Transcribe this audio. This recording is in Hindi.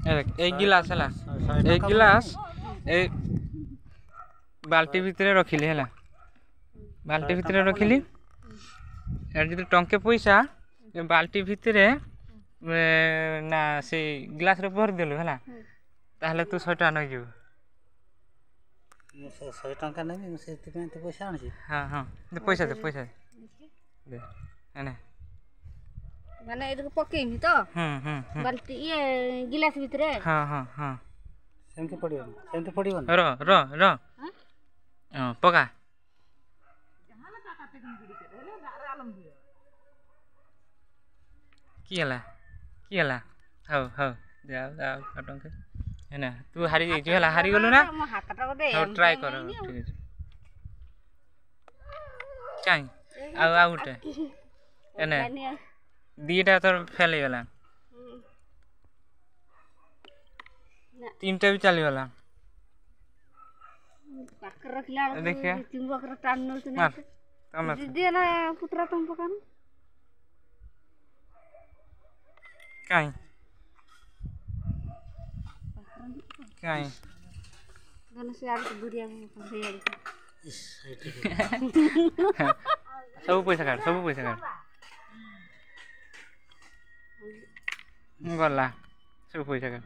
एक गिलास है एक गिलास ए बाल्टी भितर रखिली है बाल्टी भितर रखिली जो टंके पैसा बाल्टी भितर ना से गिलास रे भर देलु है ताहले तू 100 टका नहीं जीव 100 टका नहीं से तो पैसा आनी हां हां पैसा दे है माने इधर पकेमी तो बाल्टी ये गिलास भितर हां हां हां सेमते पड़ियो र हां पका की हला हो जाओ कटन के है ना तू हारी जाई हला हारी गलु ना हो ट्राई कर ठीक है काई आ उठे है ना दीटा तो फेल गला तीनटा भी चली गला पाकर रखला देखिए चिंगो कर टान न मार तम दे ना पुत्रा तुम पकान काई गन से आर दुरिया में फसे यार सब पैसा काट गला सब पैसा काट